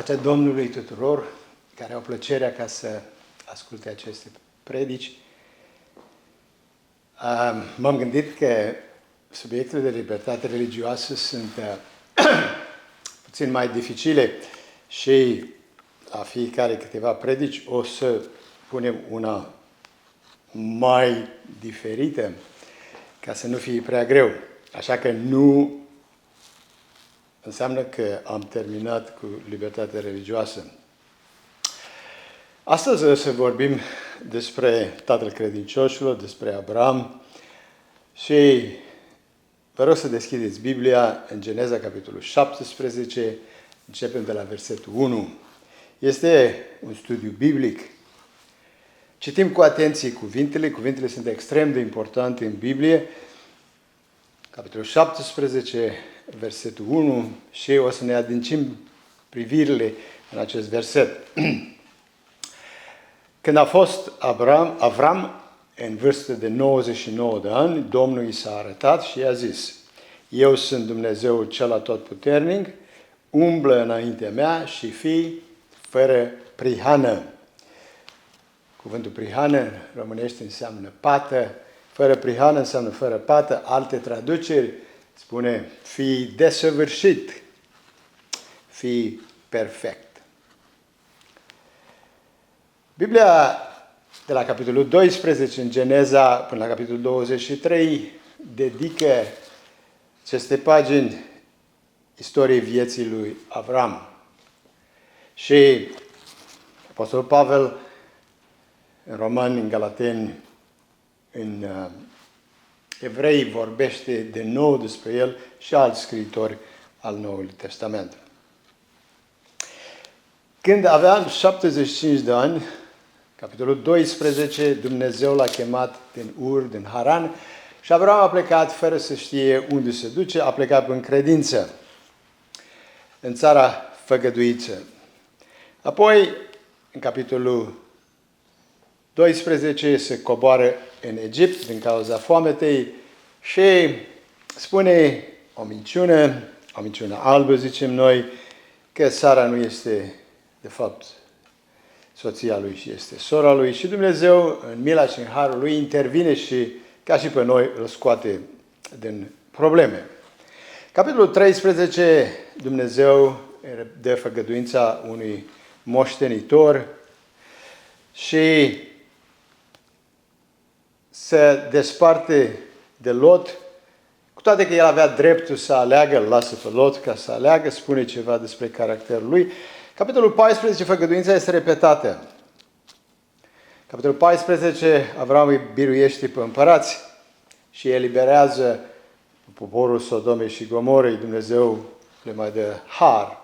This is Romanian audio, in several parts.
Pacea Domnului tuturor care au plăcerea ca să asculte aceste predici. M-am gândit că subiectele de libertate religioasă sunt puțin mai dificile și la fiecare câteva predici o să punem una mai diferită ca să nu fie prea greu. Așa că nu înseamnă că am terminat cu libertatea religioasă. Astăzi o să vorbim despre tatăl credincioșilor, despre Avram și vă rog să deschideți Biblia în Geneza, capitolul 17, începem de la versetul 1. Este un studiu biblic. Citim cu atenție cuvintele sunt extrem de importante în Biblie. Capitolul 17, versetul 1 și o să ne adâncim privirile în acest verset. Când a fost Avram în vârstă de 99 de ani, Domnul i s-a arătat și i-a zis: Eu sunt Dumnezeul cel atotputernic, umblă înaintea mea și fii fără prihană. Cuvântul prihană în românește înseamnă pată, fără prihană înseamnă fără pată, alte traduceri spune fii desăvârșit, fii perfect. Biblia de la capitolul 12 în Geneza până la capitolul 23 dedică aceste pagini istoriei vieții lui Avram. Și Apostolul Pavel în Romani, în Galateni, în Evrei vorbește de nou despre el și alți scriitori al Noului Testament. Când avea 75 de ani, capitolul 12, Dumnezeu l-a chemat din Ur, din Haran, și Avram a plecat fără să știe unde se duce, a plecat în credință, în țara făgăduiță. Apoi, în capitolul 12, se coboară în Egipt din cauza foametei și spune o minciună albă, zicem noi, că Sara nu este, de fapt, soția lui și este sora lui și Dumnezeu, în mila și în harul lui, intervine și, ca și pe noi, îl scoate din probleme. Capitolul 13, Dumnezeu dă făgăduința unui moștenitor și se desparte de Lot, cu toate că el avea dreptul să aleagă, îl lasă pe Lot ca să aleagă, spune ceva despre caracterul lui. Capitolul 14, făgăduința este repetată. Capitolul 14, Avram îi biruiește pe împărați și eliberează poporul Sodomei și Gomorei. Dumnezeu le mai dă har.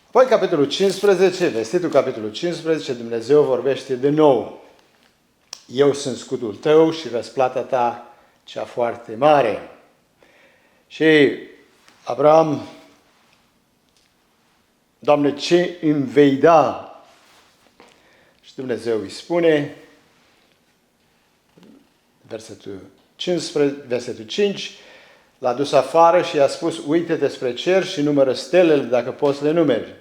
Apoi capitolul 15, vestitul capitolul 15, Dumnezeu vorbește de nou. Eu sunt scutul tău și răsplata ta cea foarte mare. Și Avram: Doamne, ce îmi vei da? Și Dumnezeu îi spune, versetul 5, l-a dus afară și i-a spus: uite-te spre cer și numără stelele dacă poți le numeri.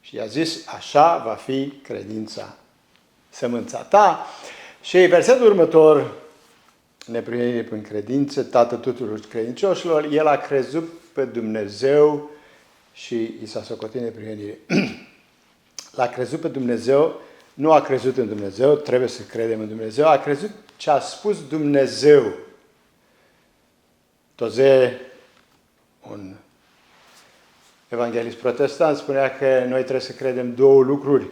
Și i-a zis: așa va fi credința, sămânța ta. Și versetul următor, neprihănire prin credință, Tatăl tuturor credincioșilor, el a crezut pe Dumnezeu și i s-a socotit neprihănire. L-a crezut pe Dumnezeu, nu a crezut în Dumnezeu, trebuie să credem în Dumnezeu, a crezut ce a spus Dumnezeu. Toze, un evanghelist protestant, spunea că noi trebuie să credem două lucruri.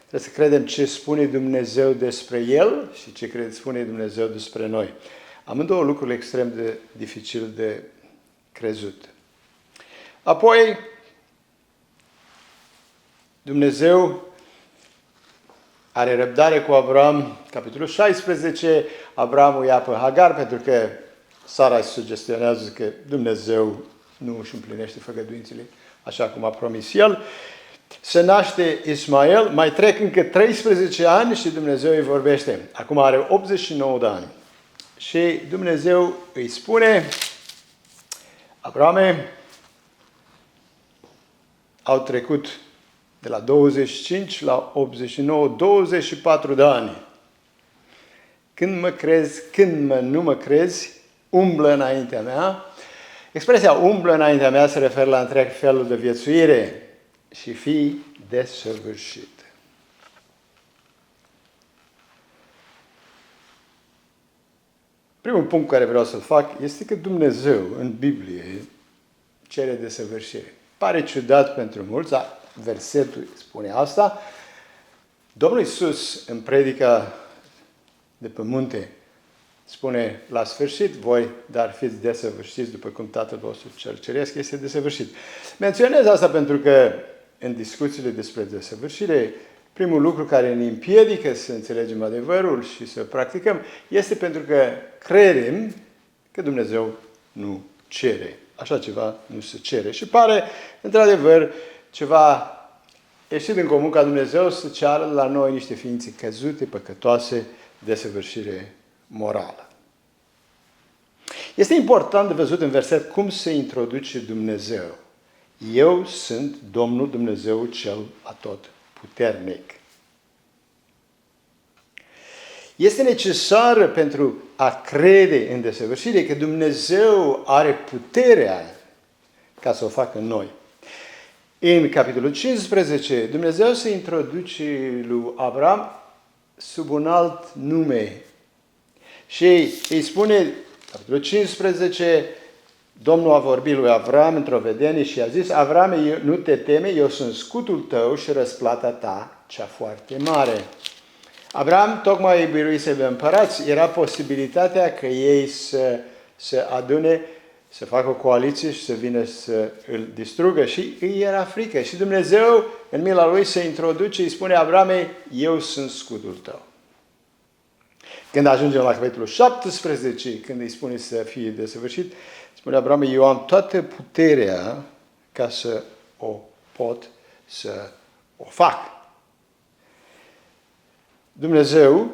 Trebuie să credem ce spune Dumnezeu despre El și ce spune Dumnezeu despre noi. Amândouă lucruri extrem de dificil de crezut. Apoi, Dumnezeu are răbdare cu Avram. Capitolul 16, Avram o ia pe Hagar pentru că Sara îi sugestionează că Dumnezeu nu își împlinește făgăduințele așa cum a promis El. Se naște Ismael, mai trec încă 13 ani și Dumnezeu îi vorbește. Acum are 89 de ani. Și Dumnezeu îi spune: Abrame, au trecut de la 25 la 89, 24 de ani. Când mă crezi, nu mă crezi, umblă înaintea mea. Expresia umblă înaintea mea se referă la întreg felul de viețuire și fii desăvârșit. Primul punct care vreau să-l fac este că Dumnezeu în Biblie cere desăvârșire. Pare ciudat pentru mulți, dar versetul spune asta. Domnul Iisus în predica de pe munte spune la sfârșit, voi, dar fiți desăvârșiți după cum Tatăl vostru cel ceresc este desăvârșit. Menționez asta pentru că în discuțiile despre desăvârșire, primul lucru care ne împiedică să înțelegem adevărul și să practicăm este pentru că credem că Dumnezeu nu cere. Așa ceva nu se cere. Și pare, într-adevăr, ceva ieșit din comun ca Dumnezeu să ceară la noi niște ființe căzute, păcătoase, desăvârșire morală. Este important de văzut în verset cum se introduce Dumnezeu. Eu sunt Domnul Dumnezeu cel atotputernic. Este necesar pentru a crede în desăvârșire că Dumnezeu are puterea ca să o facă în noi. În capitolul 15, Dumnezeu se introduce lui Avram sub un alt nume. Și îi spune, capitolul 15, Domnul a vorbit lui Avram într-o vedenie și a zis, Avrame, nu te teme, eu sunt scutul tău și răsplata ta, cea foarte mare. Avram tocmai biruise pe împărați, era posibilitatea că ei să adune, să facă o coaliție și să vină să îl distrugă și îi era frică. Și Dumnezeu, în mila lui, se introduce, îi spune Avrame, eu sunt scutul tău. Când ajungem la capitolul 17, când îi spune să fie desăvârșit, spune Avrame, eu am toată puterea ca să o pot să o fac. Dumnezeu,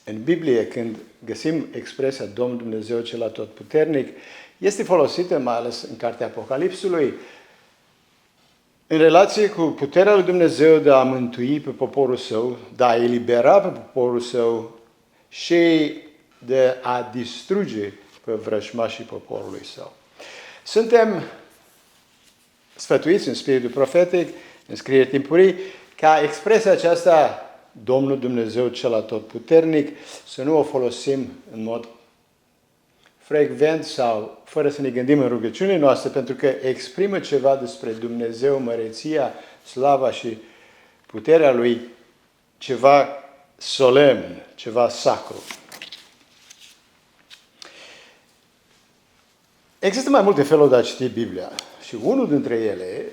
în Biblie, când găsim expresia Domnul Dumnezeu cel atotputernic, este folosită mai ales în cartea Apocalipsului, în relație cu puterea lui Dumnezeu de a mântui pe poporul său, de a elibera pe poporul său și de a distruge pe vrăjmașii poporului său. Suntem sfătuiți în spiritul profetic, în scrieri timpurii, ca expresia aceasta, Domnul Dumnezeu cel atotputernic, să nu o folosim în mod frecvent sau fără să ne gândim în rugăciunile noastre, pentru că exprimă ceva despre Dumnezeu, măreția, slava și puterea Lui, ceva solemn, ceva sacru. Există mai multe feluri de a citi Biblia și unul dintre ele,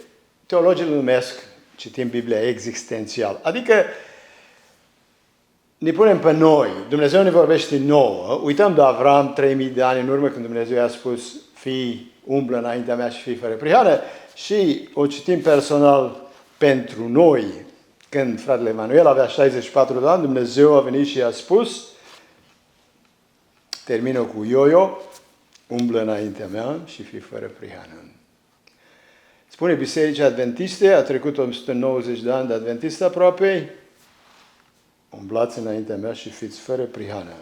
teologii îl numesc, citim Biblia existențial, adică ne punem pe noi, Dumnezeu ne vorbește nouă, uităm de Avram 3000 de ani în urmă când Dumnezeu i-a spus fii, umblă înaintea mea și fii fără prihană și o citim personal pentru noi. Când fratele Emanuel avea 64 de ani, Dumnezeu a venit și i-a spus, termină cu yo-yo, umblă înaintea mea și fii fără prihană. Spune Bisericii Adventiste, a trecut 190 de ani de Adventiste aproape, umblați înaintea mea și fiți fără prihană.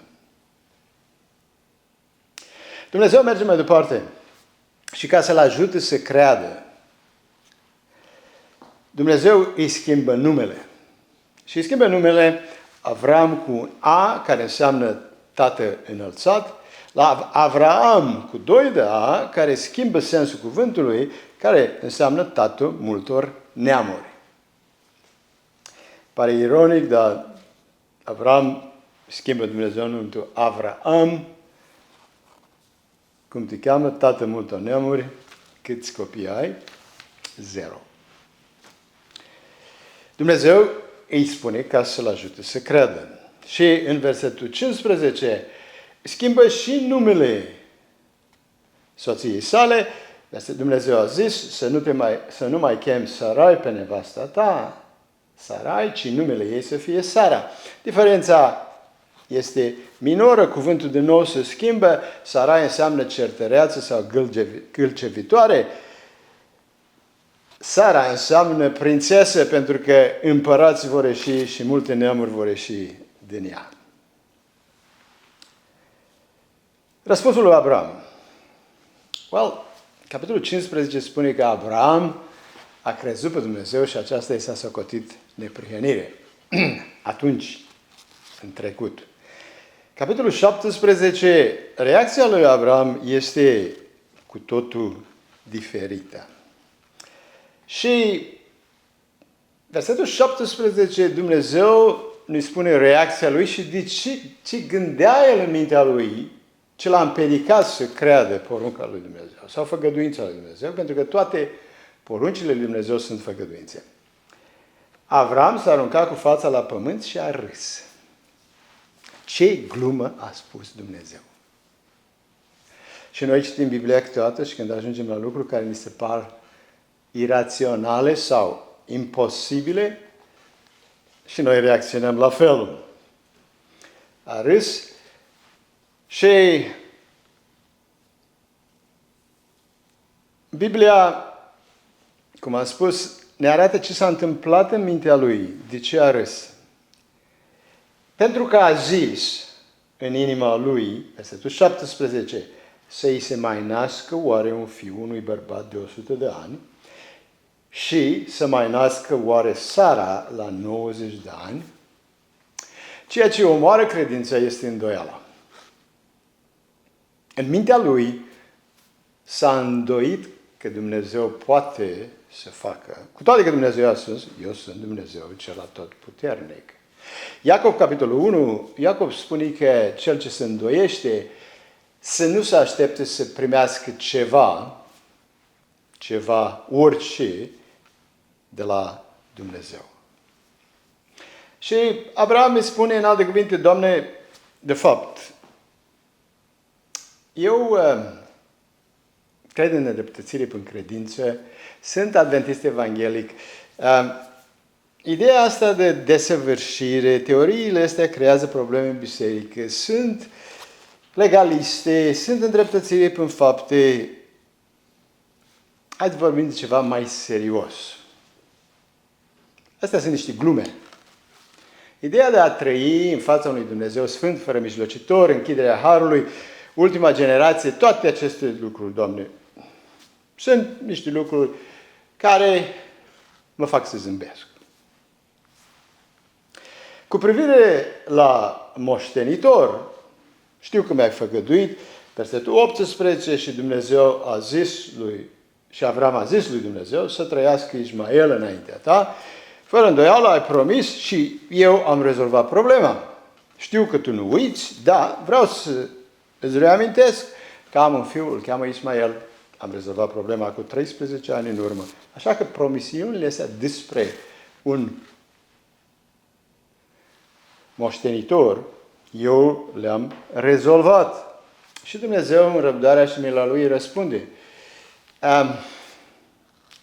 Dumnezeu merge mai departe și ca să-l ajute să creadă, Dumnezeu îi schimbă numele. Și îi schimbă numele Avram cu un A, care înseamnă tată înălțat, la Avraam cu 2 de A, care schimbă sensul cuvântului, care înseamnă tată multor neamuri. Pare ironic, dar Avram schimbă Dumnezeu numitul Avraam. Cum te cheamă? Tată multor neamuri. Câți copii ai? 0. Dumnezeu îi spune ca să-l ajute să creadă. Și în versetul 15 schimbă și numele soției sale. Dumnezeu a zis să nu mai chemi Sarai pe nevasta ta, Sarai, ci numele ei să fie Sara. Diferența este minoră, cuvântul de nou se schimbă, Sarai înseamnă certăreață sau gâlcevitoare. Sara înseamnă prințesă pentru că împărații vor ieși și multe neamuri vor ieși din ea. Răspunsul lui Abraham. Capitolul 15 spune că Abraham a crezut pe Dumnezeu și aceasta i s-a socotit neprihănire. Atunci, în trecut. Capitolul 17, reacția lui Abraham este cu totul diferită. Și versetul 17, Dumnezeu ne spune reacția lui și de ce gândea el în mintea lui, ce l-a împiedicat să creadă porunca lui Dumnezeu sau făgăduința lui Dumnezeu, pentru că toate poruncile lui Dumnezeu sunt făgăduințe. Avram s-a aruncat cu fața la pământ și a râs. Ce glumă a spus Dumnezeu! Și noi citim Biblia câteodată și când ajungem la lucruri care ni se par iraționale sau imposibile, și noi reacționăm la fel. A râs și Biblia, cum am spus, ne arată ce s-a întâmplat în mintea lui, de ce a râs. Pentru că a zis în inima lui, versetul 17, să-i se mai nască oare un fiu unui bărbat de 100 de ani și să mai nască oare Sara la 90 de ani, ceea ce omoară credința este îndoiala. În mintea lui s-a îndoit că Dumnezeu poate să facă, cu toate că Dumnezeu a spus, eu sunt Dumnezeu cel atotputernic. Iacob, capitolul 1, Iacob spune că cel ce se îndoiește să nu se aștepte să primească ceva, orice, de la Dumnezeu. Și Abraham îi spune în alte cuvinte, Doamne, de fapt, eu cred în nedreptățire prin credință, sunt adventist evanghelic. Ideea asta de desăvârșire, teoriile astea creează probleme în biserică, sunt legaliste, sunt îndreptățire prin fapte. Haideți vorbim de ceva mai serios. Astea sunt niște glume. Ideea de a trăi în fața unui Dumnezeu sfânt, fără mijlocitor, închiderea harului, ultima generație, toate aceste lucruri, Doamne, sunt niște lucruri care mă fac să zâmbesc. Cu privire la moștenitor, știu că mi-ai făgăduit, versetul 18, și Dumnezeu a zis lui, și Avram a zis lui Dumnezeu să trăiască Ismael înaintea ta, fără îndoială ai promis și eu am rezolvat problema. Știu că tu nu uiți, dar vreau să îți reamintesc că am un fiu, îl cheamă Ismael, am rezolvat problema cu 13 ani în urmă. Așa că promisiunile astea despre un moștenitor, eu le-am rezolvat. Și Dumnezeu, în răbdarea și mila Lui, răspunde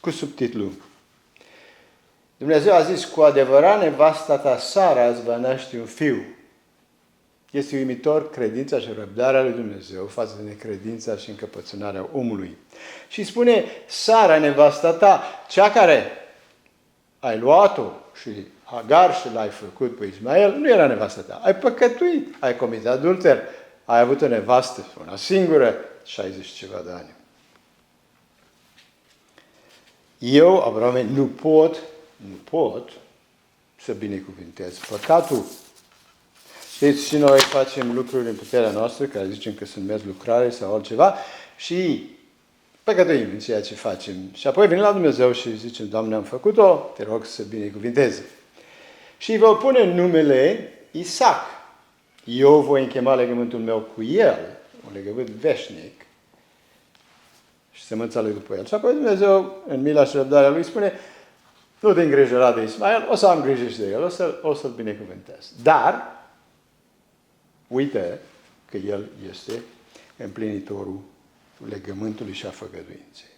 cu subtitlu. Dumnezeu a zis, cu adevărat nevasta ta Sara îți va naște un fiu. Este uimitor credința și răbdarea lui Dumnezeu față de necredința și încăpățânarea omului. Și spune, Sara, nevasta ta, cea care ai luat-o și Agar și l-ai făcut pe Ismael, nu era nevasta ta. Ai păcătuit, ai comis adulter, ai avut o nevastă, una singură, 60 ceva de ani. Eu, Abraham, nu pot să binecuvântez păcatul. Știți, și noi facem lucruri în puterea noastră, care zicem că sunt mers lucrare sau altceva, și păcătuim în ceea ce facem. Și apoi venim la Dumnezeu și zicem, Doamne, am făcut-o, te rog să binecuvânteze. Și vă pune numele Isaac. Eu voi închema legământul meu cu el, un legământ veșnic, și sămânța lui după el. Și apoi Dumnezeu, în mila și răbdarea lui, spune, nu te îngrijora de Ismael, o să am grijă și de el, o să-l binecuvântez. Dar, uite că el este împlinitorul legământului și a făgăduinței.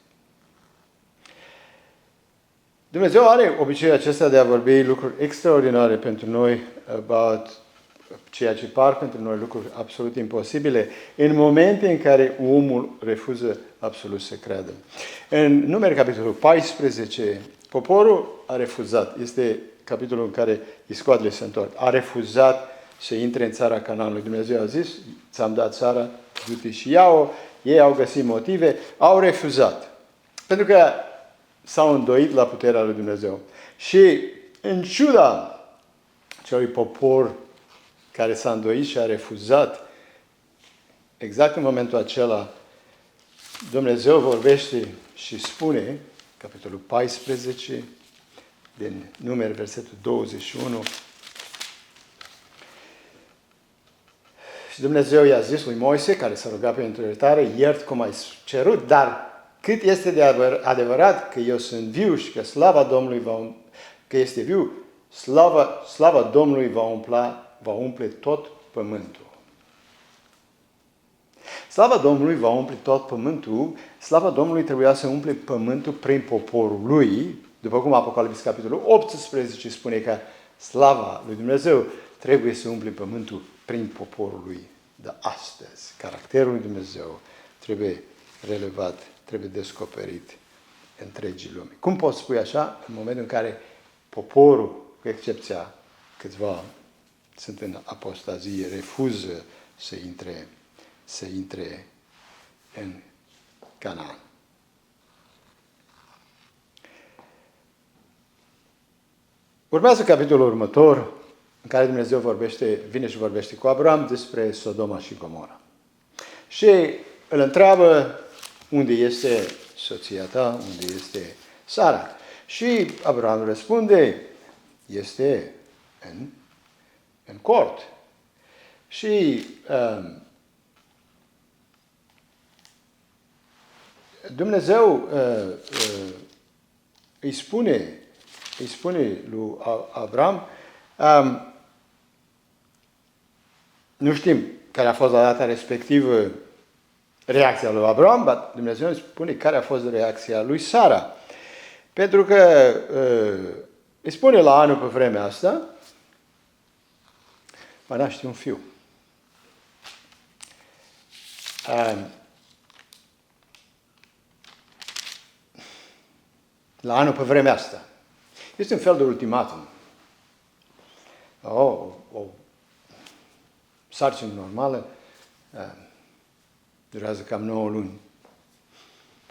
Dumnezeu are obiceiul acesta de a vorbi lucruri extraordinare pentru noi about ceea ce par pentru noi lucruri absolut imposibile, în momente în care omul refuză absolut să creadă. În Numeri, capitolul 14, poporul a refuzat. Este capitolul în care iscoadele se întorc. A refuzat să intre în țara Canaanului. Dumnezeu a zis, ți-am dat țara, du-te și ia-o. Ei au găsit motive, au refuzat. Pentru că s-au îndoit la puterea lui Dumnezeu. Și în ciuda celui popor care s-a îndoit și a refuzat, exact în momentul acela, Dumnezeu vorbește și spune, capitolul 14, din Numeri, versetul 21, și Dumnezeu i-a zis lui Moise, care s-a rugat pentru iertare, iert cum ai cerut, dar cât este de adevărat că eu sunt viu și că slava Domnului că este viu, slava Domnului va umple tot pământul. Slava Domnului va umple tot pământul. Slava Domnului trebuia să umple pământul prin poporul lui, după cum Apocalipsa capitolul 18 spune că slava lui Dumnezeu trebuie să umple pământul prin poporul lui. Dar astăzi, caracterul lui Dumnezeu trebuie relevat, trebuie descoperit întregii lumi. Cum poți spune așa? În momentul în care poporul, cu excepția câțiva sunt în apostazie, refuză să intre în Canaan. Urmează capitolul următor, în care Dumnezeu vine și vorbește cu Abraham despre Sodoma și Gomora. Și îl întreabă unde este soția ta, unde este Sara. Și Abraham răspunde, este în cort. Și Dumnezeu îi spune lui Abraham, nu știm care a fost la data respectivă reacția lui Abraham, dar Dumnezeu îi spune care a fost reacția lui Sara. Pentru că îi spune la anul pe vremea asta, va naște un fiu. La anul pe vremea asta. Este un fel de ultimatum. O sarcină normală durează cam 9 luni.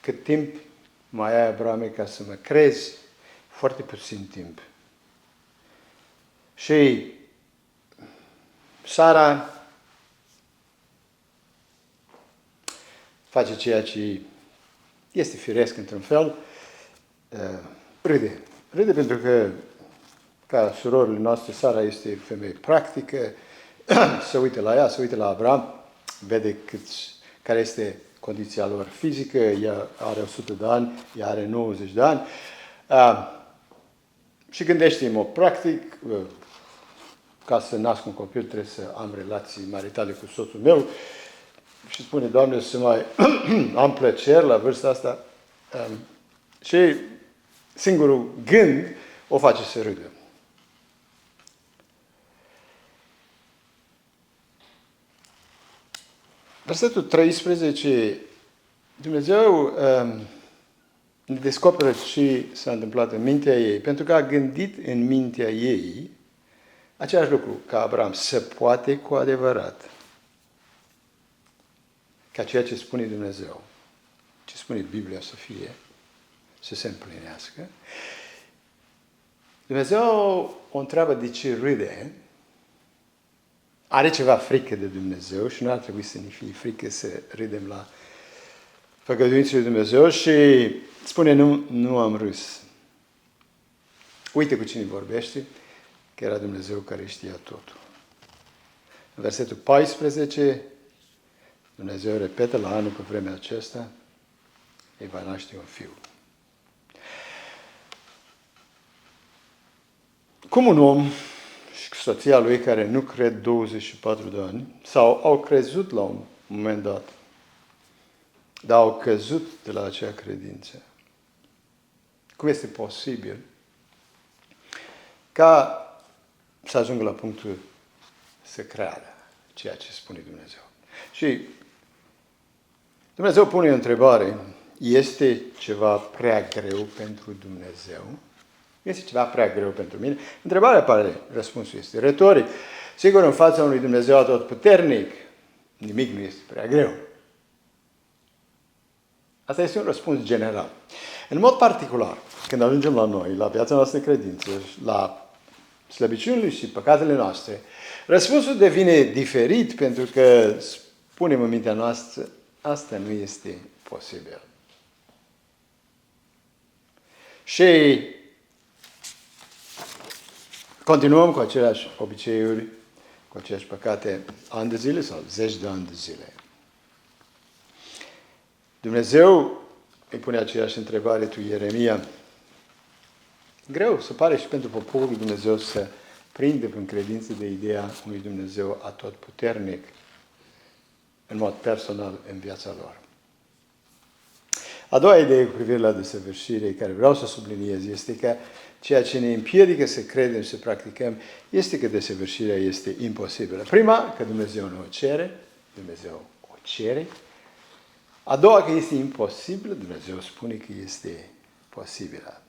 Cât timp mai ai, Abrahame, ca să mă crezi? Foarte puțin timp. Și Sara face ceea ce este firesc într-un fel, râde. Râde pentru că, ca surorile noastre, Sara este femeie practică, se uită la ea, se uită la Abraham, vede care este condiția lor fizică, ea are 100 de ani, ea are 90 de ani, și gândește în mod practic, ca să nasc un copil trebuie să am relații maritale cu soțul meu, și spune, Doamne, să mai am plăceri la vârsta asta. Și singurul gând o face să râdă. Versetul 13, Dumnezeu ne descoperă ce s-a întâmplat în mintea ei, pentru că a gândit în mintea ei același lucru ca Abraham, se poate cu adevărat ca ceea ce spune Dumnezeu, ce spune Biblia să fie, să se împlinească. Dumnezeu o întreabă de ce râde, are ceva frică de Dumnezeu și nu ar trebui să ne fie frică să râdem la făgăduințele lui Dumnezeu și spune, nu am râs. Uite cu cine vorbește, că era Dumnezeu care știa totul. În versetul 14, Dumnezeu repetă la anul pe vremea aceasta, îi va naște un fiu. Cum un om și soția lui care nu cred 24 de ani, sau au crezut la un moment dat, dar au căzut de la acea credință. Cum este posibil ca să ajungă la punctul să creadă ceea ce spune Dumnezeu. Și Dumnezeu pune o întrebare. Este ceva prea greu pentru Dumnezeu? Este ceva prea greu pentru mine? Întrebarea pare, răspunsul este retoric. Sigur, în fața unui Dumnezeu atotputernic, nimic nu este prea greu. Asta este un răspuns general. În mod particular, când ajungem la noi, la viața noastră de credință, la slăbiciunile și păcatele noastre, răspunsul devine diferit pentru că spunem în mintea noastră, asta nu este posibil. Și continuăm cu aceleași obiceiuri, cu aceleași păcate ani de zile sau zeci de ani de zile. Dumnezeu îi pune aceeași întrebare tu, Ieremia. Greu se pare și pentru poporul lui Dumnezeu să prindă în credință de ideea unui Dumnezeu atotputernic în mod personal în viața lor. A doua idee cu privire la desăvârșire, care vreau să subliniez, este că ceea ce ne împiedică să credem și să practicăm este că desăvârșirea este imposibilă. Prima, că Dumnezeu nu o cere, Dumnezeu o cere. A doua, că este imposibilă, Dumnezeu spune că este posibilă.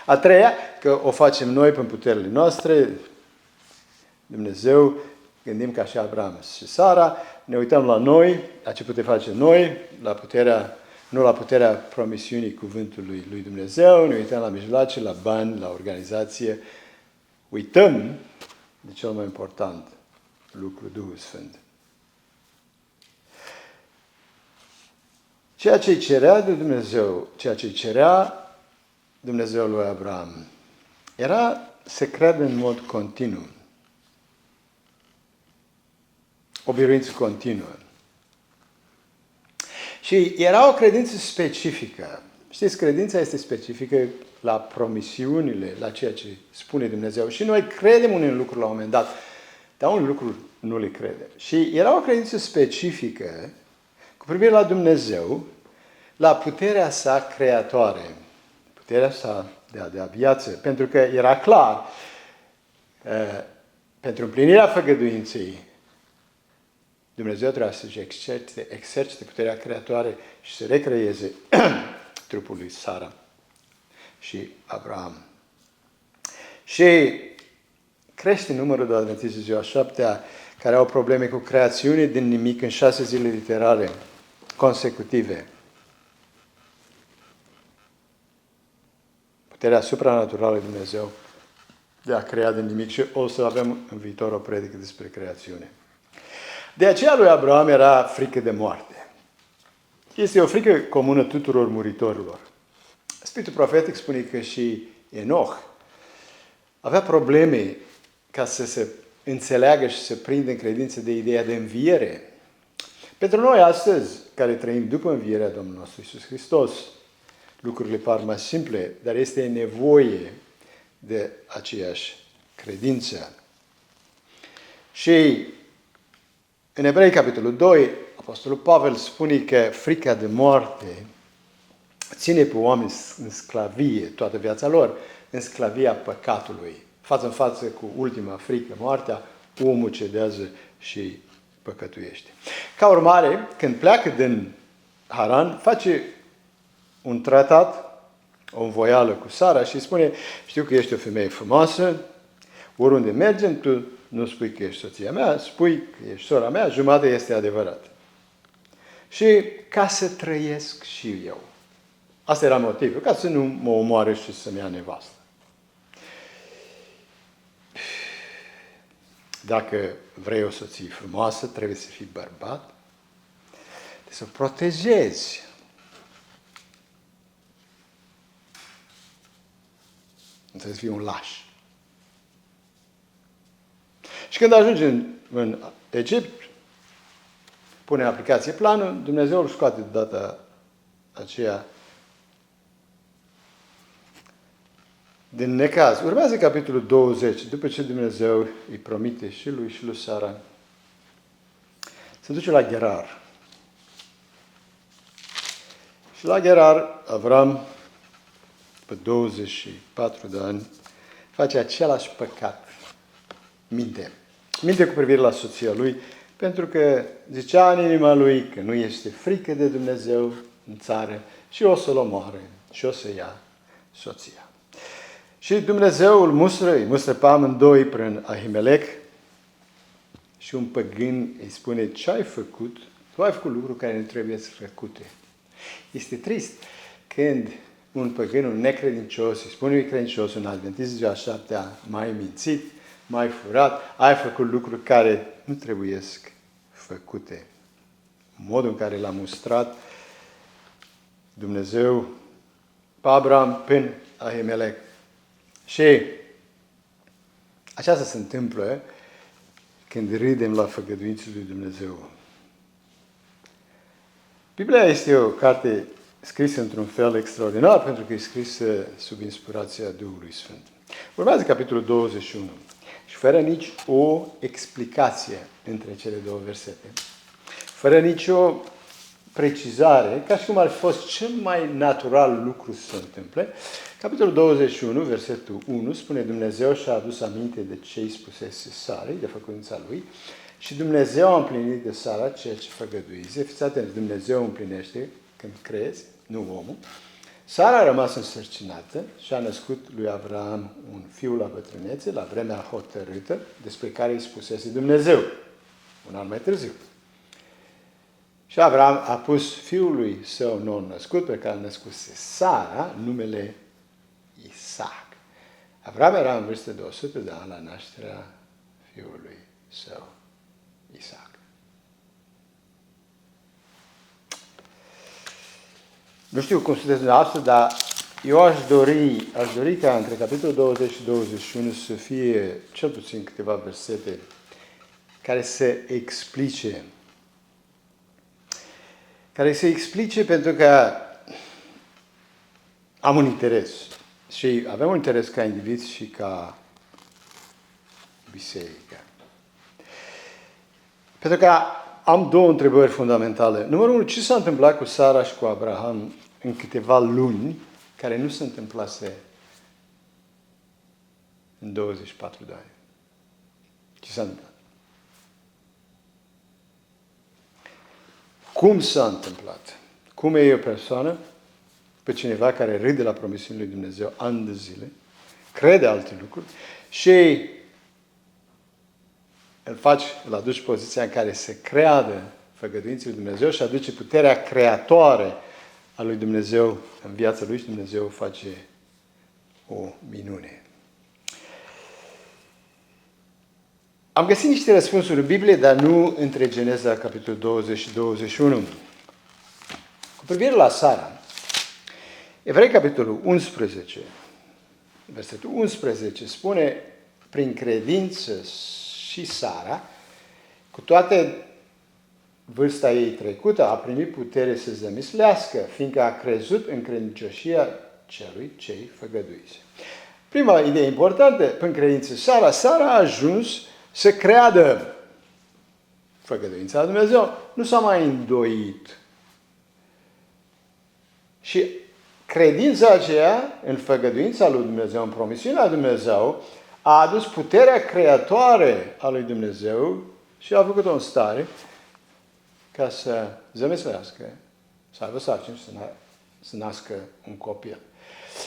A treia, că o facem noi prin puterile noastre, Dumnezeu, gândim ca și Abraham și Sara, ne uităm la noi, la ce putem face noi, nu la puterea promisiunii cuvântului lui Dumnezeu, ne uităm la mijloace, la bani, la organizație, uităm de cel mai important lucru, Duhul Sfânt. Ceea ce cerea de Dumnezeu, ceea ce cerea Dumnezeu lui Abraham, era să creadă în mod continuu. O biruință continuă. Și era o credință specifică. Știți, credința este specifică la promisiunile, la ceea ce spune Dumnezeu. Și noi credem unele lucruri la un moment dat, dar unele lucruri nu le credem. Și era o credință specifică cu privire la Dumnezeu, la puterea sa creatoare, puterea sa de a dea viață. Pentru că era clar, pentru împlinirea făgăduinței, Dumnezeu trebuie să-și exercite puterea creatoare și să recreeze trupul lui Sara și Abraham. Și crește numărul de adventiști ziua 7-a care au probleme cu creațiune din nimic în 6 zile literare consecutive. Puterea supranaturală lui Dumnezeu de a crea din nimic și o să avem în viitor o predică despre creațiune. De aceea lui Abraham era frică de moarte. Este o frică comună tuturor muritorilor. Spiritul profetic spune că și Enoch avea probleme ca să se înțeleagă și să prindă în credință de ideea de înviere. Pentru noi astăzi, care trăim după învierea Domnului nostru Iisus Hristos, lucrurile par mai simple, dar este nevoie de aceeași credință. Și în Evrei, capitolul 2, Apostolul Pavel spune că frica de moarte ține pe oameni în sclavie toată viața lor, în sclavia păcatului. Față în față cu ultima frică, moartea, omul cedează și păcătuiește. Ca urmare, când pleacă din Haran, face un tratat, o învoială cu Sara și spune, știu că ești o femeie frumoasă, oriunde mergem, tu nu spui că ești soția mea, spui că ești sora mea, jumătate este adevărat. Și ca să trăiesc și eu. Asta era motivul, ca să nu mă omoare și să-mi ia nevastă. Dacă vrei o soție frumoasă, trebuie să fii bărbat, să o protejezi. Nu trebuie să fii un laș. Și când ajunge în Egipt, pune în aplicație planul, Dumnezeu îl scoate de data aceea din necaz. Urmează capitolul 20, după ce Dumnezeu îi promite și lui și lui Sara, se duce la Gerar. Și la Gerar, Avram, după 24 de ani, face același păcat. Minte. minte cu privire la soția lui, pentru că zicea în inima lui că nu este frică de Dumnezeu în țară și o să-l omoare și o să ia soția. Și Dumnezeu îi mustră pe amândoi prin Ahimelec și un păgân îi spune: ce ai făcut? Tu ai făcut lucruri care nu trebuie să făcute. Este trist când un păgân, un necredincios, îi spune lui credincios, un adventist ziua șaptea, m-ai mințit, m-ai furat, ai făcut lucruri care nu trebuie făcute. Modul în care l-a mustrat Dumnezeu pe Abraham prin Ahimelec. Și aceasta se întâmplă când râdem la făgăduințele lui Dumnezeu. Biblia este o carte scrisă într-un fel extraordinar, pentru că e scrisă sub inspirația Duhului Sfânt. Urmează capitolul 21 și fără nici o explicație între cele două versete, fără nicio precizare, ca și cum ar fi fost cel mai natural lucru să se întâmple, capitolul 21, versetul 1, spune: Dumnezeu și-a adus aminte de ce îi spusese Sarei, de făcuința lui, și Dumnezeu a împlinit de Sara ceea ce făgăduise. Fiți atenți, Dumnezeu împlinește când crezi, nu omul. Sara a rămas însărcinată și a născut lui Avram un fiu la bătrânețe, la vremea hotărâtă, despre care îi spusese Dumnezeu, un an mai târziu. Și Avram a pus fiului său nou-născut, pe care îl născuse Sara, numele Isaac. Avram era în vârstă de 100 de ani la nașterea fiului său, Isaac. Nu știu cum sunteți dumneavoastră, dar eu aș dori ca între capitolul 20 și 21 să fie cel puțin câteva versete care să explice pentru că am un interes și avem un interes ca indivizi și ca biserică. Pentru că am două întrebări fundamentale. Numărul 1, ce s-a întâmplat cu Sara și cu Abraham în câteva luni care nu se întâmplase în 24 de ani? Ce s-a întâmplat? Cum s-a întâmplat? Cum e o persoană, pe cineva care râde la promisiunile lui Dumnezeu ani de zile, crede alte lucruri și îl aduci poziția în care se creadă făgăduințele lui Dumnezeu și aduce puterea creatoare a lui Dumnezeu în viața lui și Dumnezeu face o minune. Am găsit niște răspunsuri în Biblie, dar nu între Geneza, capitolul 20 și 21. Cu privire la Sara, Evrei, capitolul 11, versetul 11, spune: prin credință și Sara, cu toate vârsta ei trecută, a primit putere să zămislească, fiindcă a crezut în credincioșia celui ce-i făgăduise. Prima idee importantă, prin credință Sara a ajuns să creadă făgăduința lui Dumnezeu. Nu s-a mai îndoit. Și credința aceea în făgăduința lui Dumnezeu, în promisiunea lui Dumnezeu, a adus puterea creatoare a lui Dumnezeu și a făcut-o în stare ca să zămislească, să aibă sarcini, să nască un copil.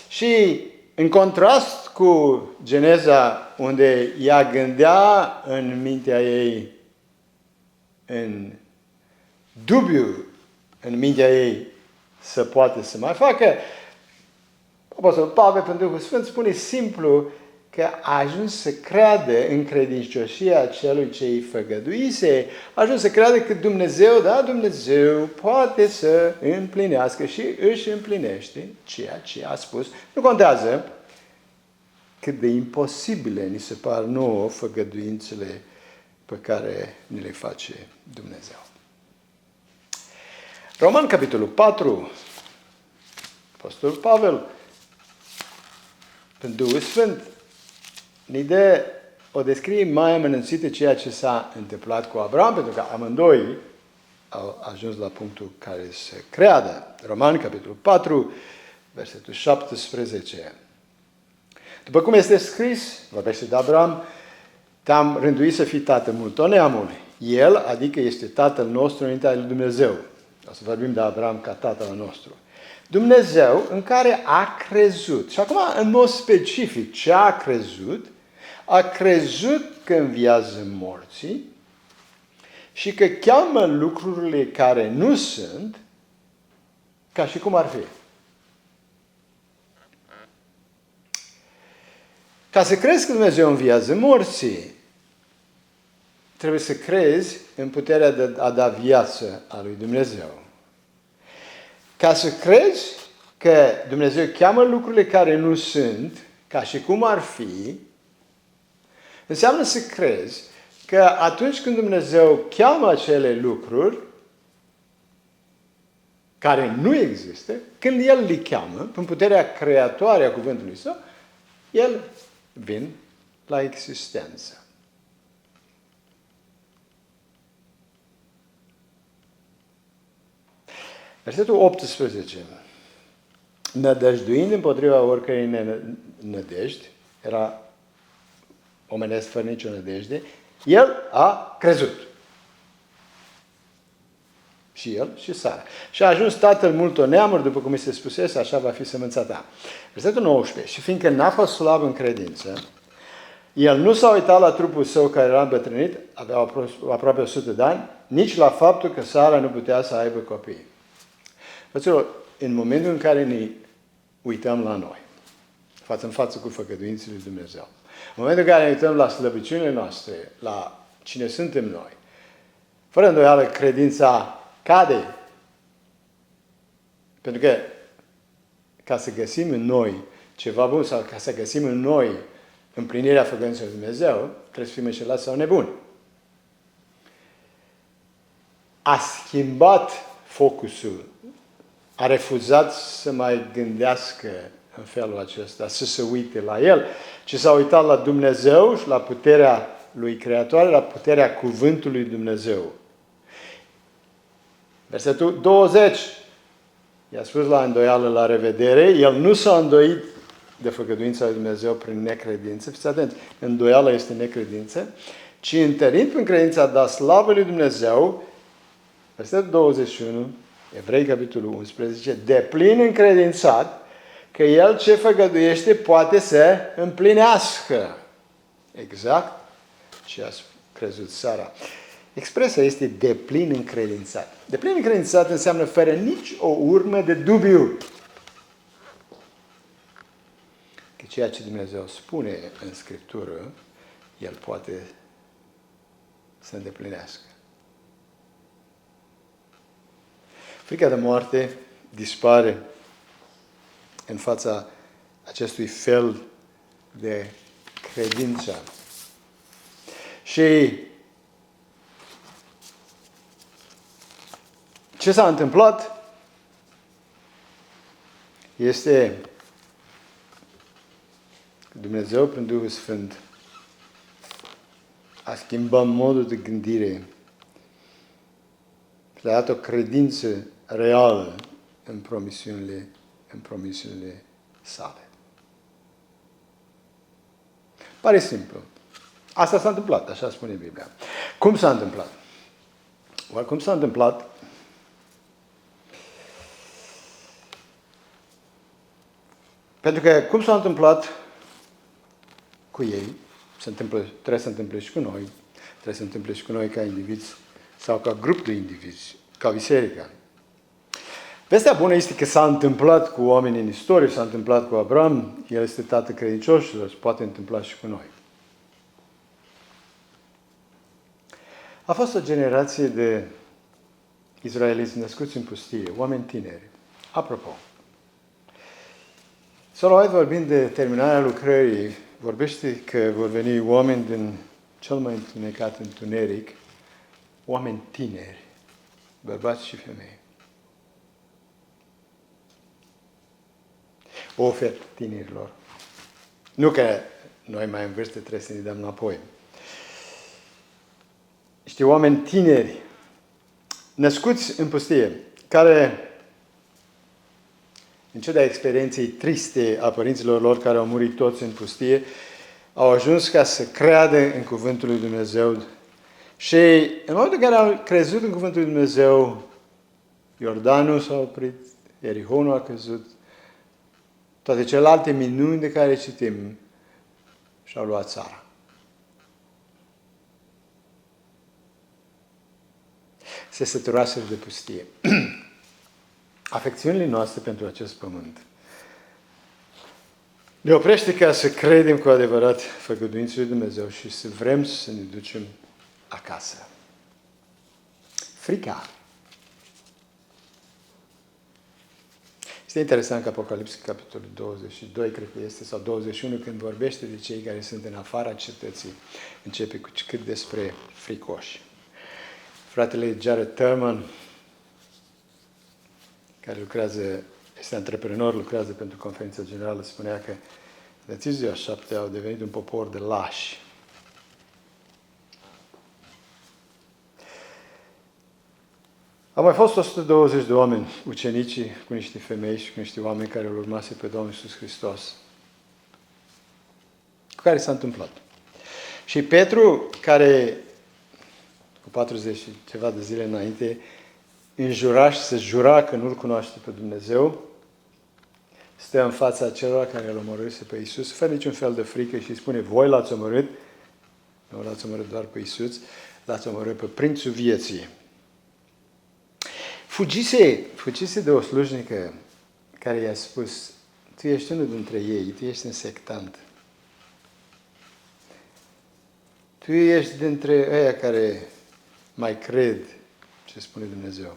Și în contrast cu Geneza, unde ea gândea în mintea ei, în dubiu în mintea ei să poate să mai facă, Apostolul Pavel, prin Duhul Sfânt, spune simplu că a ajuns să creadă în credincioșia celui ce îi făgăduise, a ajuns să creadă că Dumnezeu poate să împlinească și își împlinește ceea ce a spus. Nu contează cât de imposibile ni se par nouă făgăduințele pe care ni le face Dumnezeu. Roman, capitolul 4, Apostolul Pavel, prin Duhul Sfânt, o descrie mai amănunțită ceea ce s-a întâmplat cu Abraham, pentru că amândoi au ajuns la punctul care se creadă. Roman, capitolul 4, versetul 17. După cum este scris, vorbește de Abraham, te-am rânduit să fii tată multor neamuri. El, adică este Tatăl nostru înaintea lui Dumnezeu. O să vorbim de Abraham ca Tatăl nostru. Dumnezeu în care a crezut. Și acum, în mod specific, ce a crezut? A crezut că înviază morții și că cheamă lucrurile care nu sunt ca și cum ar fi. Ca să crezi că Dumnezeu înviază morții, trebuie să crezi în puterea de a da viață a lui Dumnezeu. Ca să crezi că Dumnezeu cheamă lucrurile care nu sunt, ca și cum ar fi, înseamnă să crezi că atunci când Dumnezeu cheamă acele lucruri care nu există, când El le cheamă, prin puterea creatoare a cuvântului Său, El vin la existență. Versetul 18. Nădăjduind împotriva oricărei nădejdi, era omenesc fără nicio nădejde, el a crezut. Și el și Sara. Și a ajuns tatăl multor neamuri, după cum îi se spusese, așa va fi sămânța ta. Versetul 19. Și fiindcă n-a fost slab în credință, el nu s-a uitat la trupul său care era îmbătrânit, avea aproape 100 de ani, nici la faptul că Sara nu putea să aibă copii. Fraților, în momentul în care ne uităm la noi, față în față cu făgăduințele lui Dumnezeu, în momentul în care ne uităm la slăbiciunile noastre, la cine suntem noi, fără îndoială, credința cade. Pentru că ca să găsim în noi ceva bun sau ca să găsim în noi împlinirea făgăduințelor lui Dumnezeu, trebuie să fim înșelați sau nebuni. A schimbat focusul, a refuzat să mai gândească în felul acesta, să se uite la El, ci s-a uitat la Dumnezeu și la puterea lui Creatoare, la puterea cuvântului Dumnezeu. Versetul 20. I-a spus la îndoială la revedere, el nu s-a îndoit de făgăduința lui Dumnezeu prin necredință. Fiți atenți, îndoiala este necredință, ci întărind prin credința a da slavă lui Dumnezeu, versetul 21, Evrei, capitolul 11, deplin încredințat că el ce făgăduiește poate să împlinească. Exact ce a crezut Sara. Expresia este deplin încredințat. Deplin încredințat înseamnă fără nici o urmă de dubiu. Că ceea ce Dumnezeu spune în Scriptură, El poate să îndeplinească. Frica de moarte dispare în fața acestui fel de credință. Și ce s-a întâmplat este că Dumnezeu, prin Duhul Sfânt, a schimbat modul de gândire și a dat o credință reală în promisiunile sale. Pare simplu. Asta s-a întâmplat, așa spune Biblia. Cum s-a întâmplat? Oare cum s-a întâmplat? Pentru că cum s-a întâmplat cu ei, trebuie să se întâmple și cu noi, trebuie să se întâmple și cu noi ca indivizi sau ca grup de indivizi, ca biserică. Vestea bună este că s-a întâmplat cu oamenii în istorie, s-a întâmplat cu Abraham, el este tată credincioșilor, se poate întâmpla și cu noi. A fost o generație de izraeliți născuți în pustie, oameni tineri. Apropo, Sora White, vorbind de terminarea lucrării, vorbește că vor veni oameni din cel mai întunecat întuneric, oameni tineri, bărbați și femei. O ofertă tinerilor. Nu că noi mai în vârstă trebuie să ne dăm înapoi. Niște oameni tineri, născuți în pustie, care, în ciuda experienței triste a părinților lor care au murit toți în pustie, au ajuns ca să creadă în Cuvântul lui Dumnezeu. Și în momentul în care au crezut în Cuvântul lui Dumnezeu, Iordanul s-a oprit, Ierihonul a căzut, toate celelalte minuni de care citim și-au luat țara. Se săturaseră de pustie. Afecțiunile noastre pentru acest pământ ne oprește ca să credem cu adevărat făgăduințele lui Dumnezeu și să vrem să ne ducem acasă. Frica. Este interesant că Apocalipsa, capitolul 22, cred că este, sau 21, când vorbește de cei care sunt în afara cetății, începe cu cât despre fricoși. Fratele Jared Thurman, care este antreprenor, lucrează pentru Conferința Generală, spunea că de ziua 7 au devenit un popor de lași. Au mai fost 120 de oameni, ucenicii, cu niște femei și cu niște oameni care îl urmase pe Domnul Iisus Hristos, cu care s-a întâmplat. Și Petru, care cu 40 și ceva de zile înainte înjura și se jura că nu-L cunoaște pe Dumnezeu, stă în fața celor care îl omorâse pe Iisus, fără niciun fel de frică și îi spune: voi l-ați omorât, nu l-ați omorât doar pe Iisus, l-ați omorât pe Prințul Vieții. Fugise de o slujnică care i-a spus: tu ești unul dintre ei, tu ești un sectant. Tu ești dintre ăia care mai cred ce spune Dumnezeu.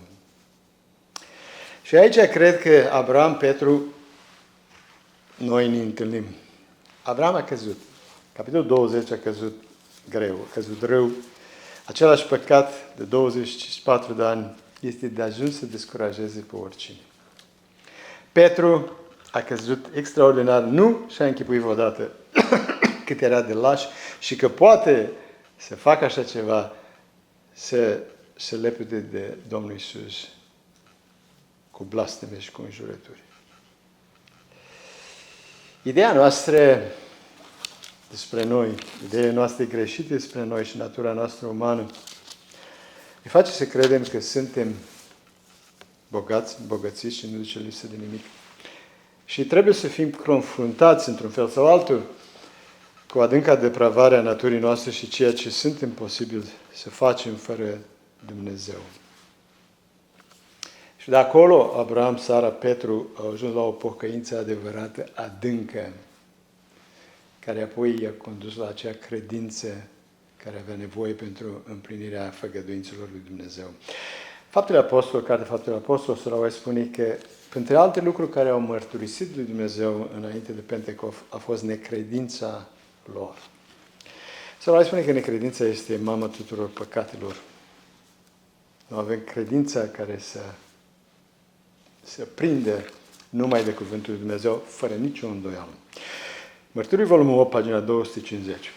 Și aici cred că Abraham, Petru, noi ne întâlnim. Abraham a căzut. Capitolul 20 a căzut greu, a căzut rău. Același păcat de 24 de ani este de ajuns să descurajeze pe oricine. Petru a căzut extraordinar, nu și-a închipuit vreodată cât era de laș și că poate să facă așa ceva, să se lepede de Domnul Iisus cu blasteme și cu înjurături. Ideea noastră despre noi, ideea noastră greșită despre noi și natura noastră umană, ne face să credem că suntem bogățiți și nu duce lipsă de nimic. Și trebuie să fim confruntați într-un fel sau altul cu adânca depravare a naturii noastre și ceea ce suntem posibil să facem fără Dumnezeu. Și de acolo Abraham, Sara, Petru au ajuns la o pocăință adevărată, adâncă, care apoi i-a condus la acea credință care avea nevoie pentru împlinirea făgăduințelor lui Dumnezeu. Faptele Apostolilor, Cartea Faptele Apostolilor, Sora spune că, printre alte lucruri care au mărturisit lui Dumnezeu înainte de Pentecost, a fost necredința lor. Sora spune că necredința este mama tuturor păcatelor. Nu avem credința care să prinde numai de Cuvântul lui Dumnezeu, fără nicio îndoială. Mărturii, volumul 8, pagina 250.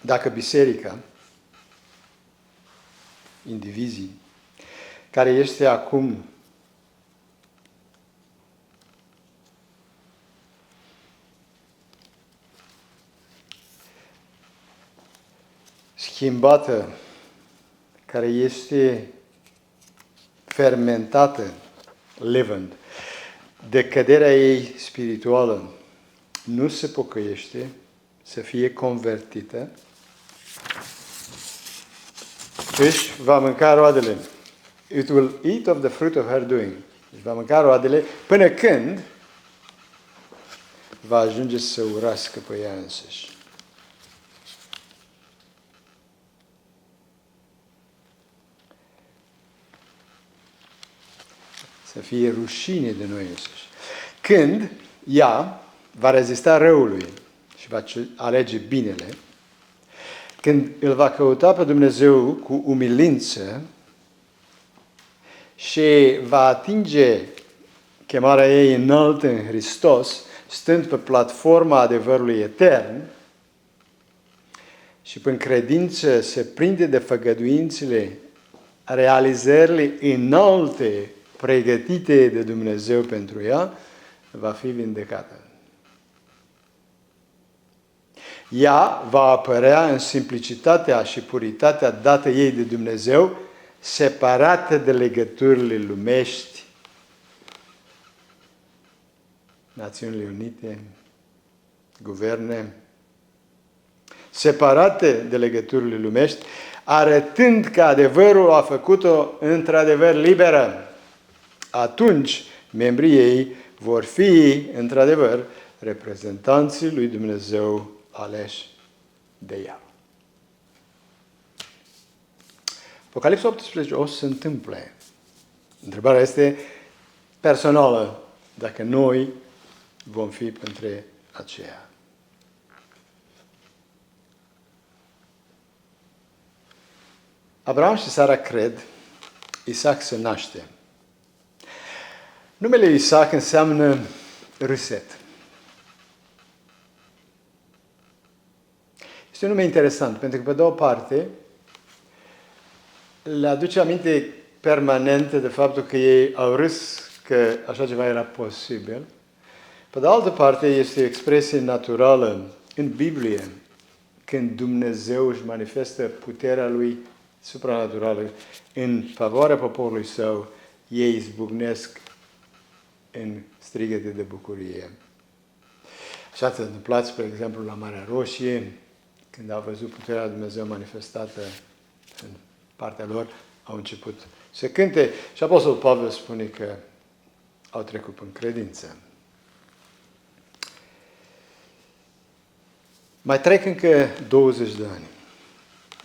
Dacă biserica, indivizii, care este acum schimbată, care este fermentată, leavened, de căderea ei spirituală, nu se pocăiește, să fie convertită, își va mânca roadele. It will eat of the fruit of her doing. Își va mânca roadele până când va ajunge să urască pe ea însăși. Să fie rușine de noi însuși. Când ea va rezista răului și va alege binele, când îl va căuta pe Dumnezeu cu umilință și va atinge chemarea ei înaltă în Hristos, stând pe platforma adevărului etern și prin credință se prinde de făgăduințele, realizările înalte pregătite de Dumnezeu pentru ea, va fi vindecată. Ea va apărea în simplicitatea și puritatea dată ei de Dumnezeu, separată de legăturile lumești, Națiunile Unite, guverne, separate de legăturile lumești, arătând că adevărul a făcut-o într-adevăr liberă. Atunci, membrii ei vor fi, într-adevăr, reprezentanții lui Dumnezeu aleși de ea. Apocalipsa 18 o să se întâmple. Întrebarea este personală, dacă noi vom fi printre aceia. Abraham și Sara cred, Isaac se naște. Numele Isaac înseamnă râset. Este un nume interesant, pentru că, pe de o parte, le aduce aminte permanente de faptul că ei au râs că așa ceva era posibil. Pe de altă parte, este o expresie naturală în Biblie, când Dumnezeu își manifestă puterea Lui supranaturală în favoarea poporului Său, ei izbucnesc în strigăte de bucurie. Așa s-a întâmplat, spre exemplu, la Marea Roșie, când au văzut puterea lui Dumnezeu manifestată în partea lor, au început să cânte. Și Apostolul Pavel spune că au trecut în credință. Mai trec încă 20 de ani.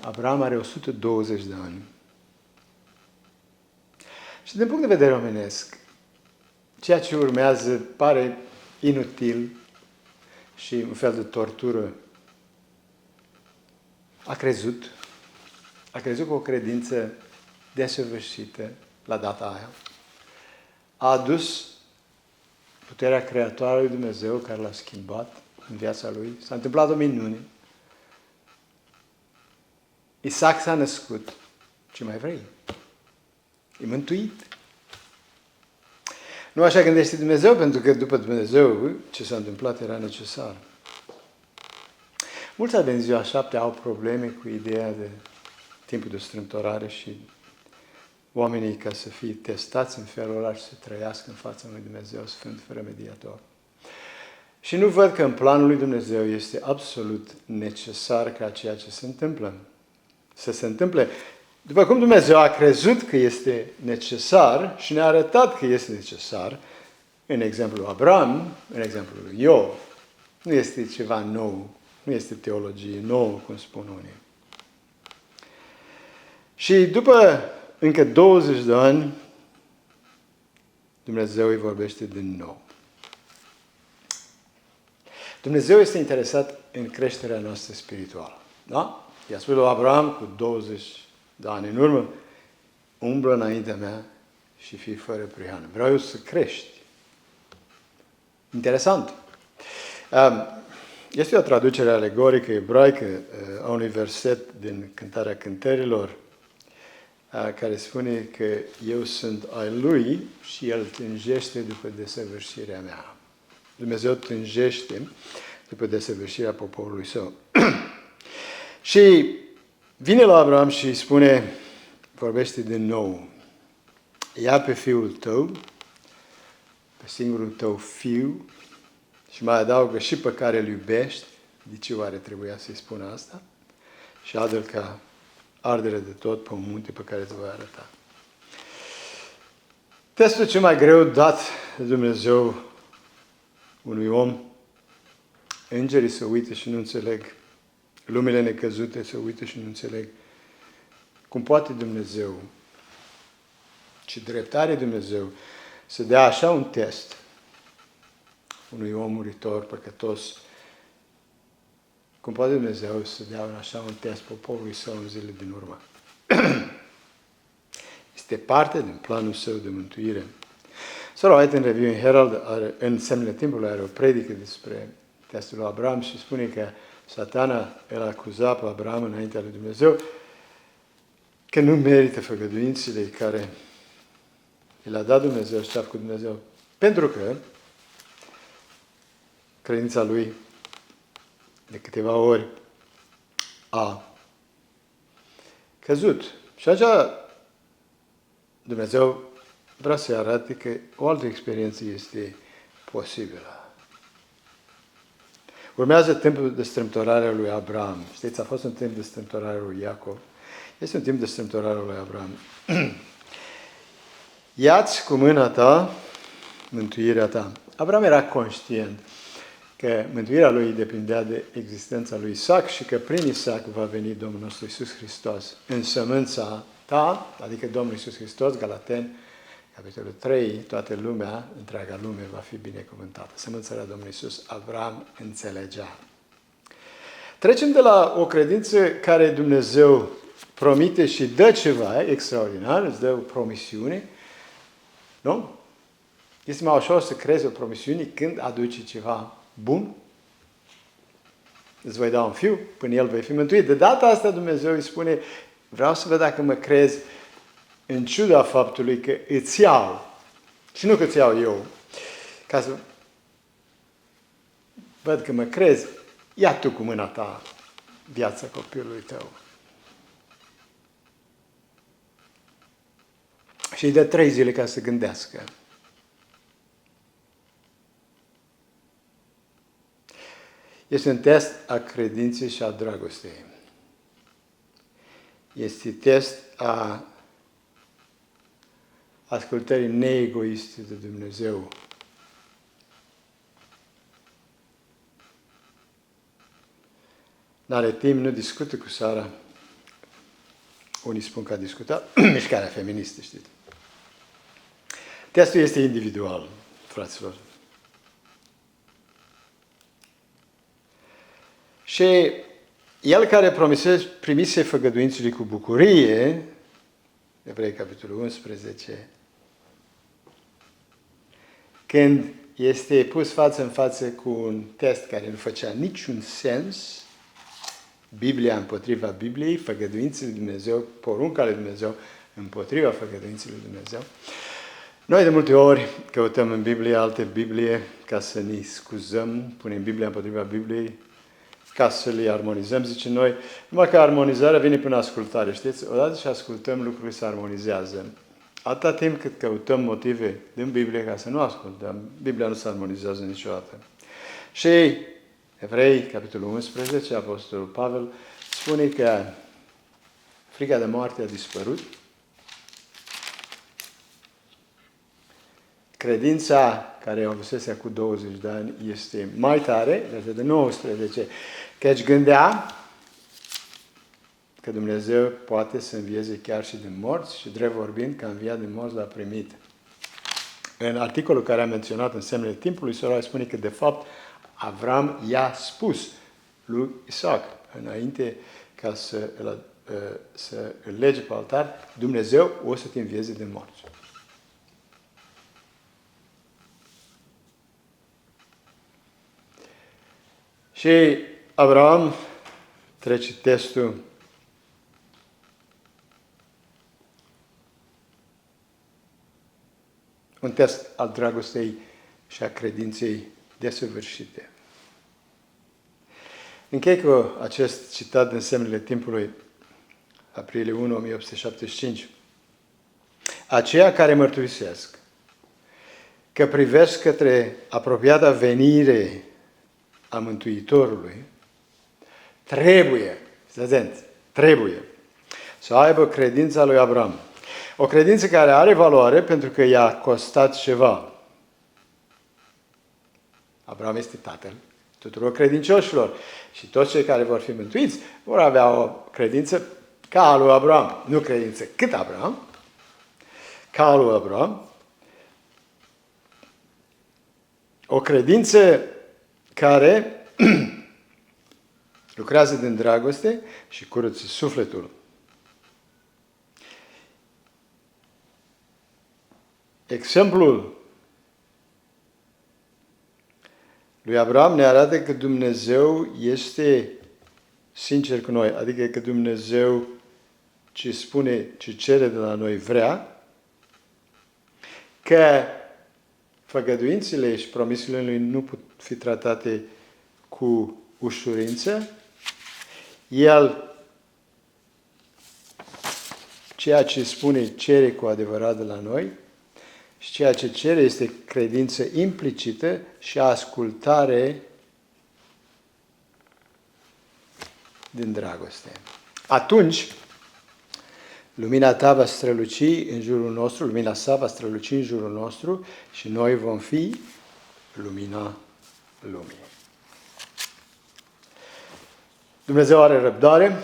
Abraham are 120 de ani. Și din punct de vedere omenesc, ceea ce urmează pare inutil și un fel de tortură. A crezut cu o credință desăvârșită la data aia. A adus puterea creatoare lui Dumnezeu care l-a schimbat în viața lui. S-a întâmplat o minune. Isaac s-a născut. Ce mai vrei? E mântuit. Nu așa gândește Dumnezeu, pentru că după Dumnezeu ce s-a întâmplat era necesar. Mulți din ziua 7 au probleme cu ideea de timpul de strâmtorare și oamenii ca să fie testați în felul ăla și să trăiască în fața lui Dumnezeu Sfânt, fără mediator. Și nu văd că în planul lui Dumnezeu este absolut necesar ca ceea ce se întâmplă să se întâmple. După cum Dumnezeu a crezut că este necesar și ne-a arătat că este necesar, în exemplul Abraham, în exemplul lui Iov, nu este ceva nou, nu este teologie nouă, cum spun unii. Și după încă 20 de ani, Dumnezeu îi vorbește din nou. Dumnezeu este interesat în creșterea noastră spirituală. Da? I-a spus lui Abraham cu 20 de ani în urmă, umblă înaintea mea și fii fără prihană. Vreau să crești. Interesant. Este o traducere alegorică ebraică a unui verset din Cântarea Cântărilor, care spune că eu sunt al lui și el tânjește după desăvârșirea mea. Dumnezeu tânjește după desăvârșirea poporului său. Și vine la Abraham și spune, vorbește din nou, ia pe fiul tău, pe singurul tău fiu, și mai adaugă și pe care îl iubești, de ce oare trebuia să-i spună asta? Și adă-l ca ardere de tot pe un munte pe care te voi arăta. Testul cel mai greu dat de Dumnezeu unui om, îngerii se uită și nu înțeleg, lumile necăzute se uită și nu înțeleg cum poate Dumnezeu, ce dreptare Dumnezeu, să dea așa un test unui om muritor, păcătos, cum poate Dumnezeu să dea așa un test poporului său în zilele din urmă. Este parte din planul său de mântuire. Sora White în Review in Herald, în Semnele Timpului, are o predică despre testul lui Abraham și spune că Satana îl acuza pe Abraham înaintea lui Dumnezeu că nu merită făgăduințele care le-a dat Dumnezeu și cu Dumnezeu. Pentru că credința lui de câteva ori a căzut. Și așa Dumnezeu vrea să arate că o altă experiență este posibilă. Urmează timpul de strâmtorare a lui Abraham. Știți, a fost un timp de strâmtorare a lui Iacov. Este un timp de strâmtorare a lui Abraham. Ia-ți cu mâna ta mântuirea ta. Abraham era conștient că mântuirea lui depindea de existența lui Isaac și că prin Isaac va veni Domnul nostru Iisus Hristos. În sămânța ta, adică Domnul Iisus Hristos, Galateni, capitolul 3, toată lumea, întreaga lume va fi binecuvântată. Sămânța la Domnul Iisus, Abraham înțelegea. Trecem de la o credință care Dumnezeu promite și dă ceva extraordinar, îți dă o promisiune, nu? Este mai ușor să crezi o promisiune când aduce ceva bun. Îți voi da un fiu, până el vei fi mântuit. De data asta Dumnezeu îi spune, vreau să văd dacă mă crezi în ciuda faptului că îți iau. Și nu că îți iau eu. Ca să văd că mă crezi, ia tu cu mâna ta viața copilului tău. Și îi dă 3 zile ca să gândească. Este un test a credinței și a dragostei. Este test a ascultării neegoiste de Dumnezeu. N-are timp, nu discută cu Sara. Unii spun că a discutat. Mișcarea feministă, știți. Testul este individual, fraților. Și el care primise făgăduințele cu bucurie, Evrei, capitolul 11, când este pus față în față cu un test care nu făcea niciun sens, Biblia împotriva Bibliei, făgăduințele lui Dumnezeu, porunca lui Dumnezeu împotriva făgăduințele lui Dumnezeu. Noi de multe ori căutăm în Biblie alte Biblie ca să ne scuzăm, punem Biblia împotriva Bibliei, ca să le armonizăm, zice noi, numai că armonizarea vine prin ascultare, știți? Odată ce ascultăm, lucrurile se armonizează. Atâta timp cât căutăm motive din Biblie ca să nu ascultăm, Biblia nu se armonizează niciodată. Și Evrei, capitolul 11, Apostolul Pavel spune că frica de moarte a dispărut, credința care o avusese cu 20 de ani este mai tare, versetul 19, căci gândea că Dumnezeu poate să învieze chiar și din morți și, drept vorbind, că a înviat din morți l-a primit. În articolul care am menționat în semnele timpului, Sora spune că, de fapt, Avram i-a spus lui Isaac, înainte ca să îl lege pe altar, Dumnezeu o să te învieze din morți. Și Abraham trece testul un test al dragostei și a credinței desăvârșite. Închei cu acest citat din Semnele Timpului, aprilie 1, 1875. Aceia care mărturisesc că privesc către apropiata venire a Mântuitorului, trebuie să aibă credința lui Abraham. O credință care are valoare pentru că i-a costat ceva. Abraham este tatăl tuturor credincioșilor și toți cei care vor fi mântuiți vor avea o credință ca a lui Abraham. Nu credință cât Abraham, ca a lui Abraham. O credință care lucrează din dragoste și curăță sufletul. Exemplul lui Abraham ne arată că Dumnezeu este sincer cu noi, adică că Dumnezeu ce spune, ce cere de la noi vrea, că făgăduințele și promisiunile lui nu pot fi tratate cu ușurință. El, ceea ce spune, cere cu adevărat de la noi și ceea ce cere este credință implicită și ascultare din dragoste. Atunci, lumina ta va străluci în jurul nostru, lumina sa va străluci în jurul nostru și noi vom fi lumina lumii. Dumnezeu are răbdare,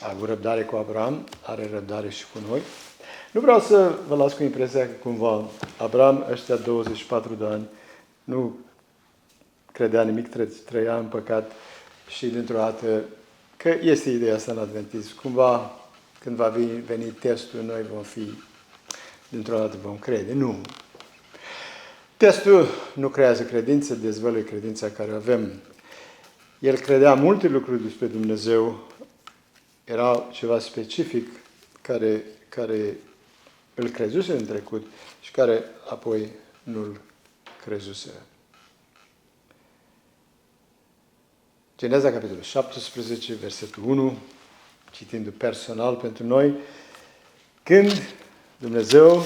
a avut răbdare cu Abraham, are răbdare și cu noi. Nu vreau să vă las cu impresia că cumva Abraham, ăștia 24 de ani, nu credea nimic, trăia în păcat și dintr-o dată, că este ideea asta în Adventism, cumva când va veni testul, noi vom fi, dintr-o dată vom crede. Nu. Testul nu creează credință, dezvăluie credința care o avem. El credea multe lucruri despre Dumnezeu, era ceva specific care îl crezuse în trecut și care apoi nu-l crezuse. Geneza, capitolul 17, versetul 1, citindu personal pentru noi, când Dumnezeu,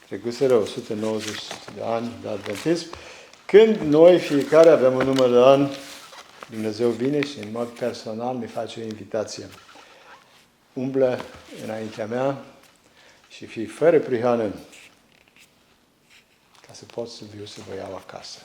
trecuseră 190 de ani de adventism, când noi fiecare avem un număr de an, Dumnezeu vine și în mod personal ne face o invitație. Umblă înaintea mea și fii fără prihană ca să pot să viu să vă iau acasă.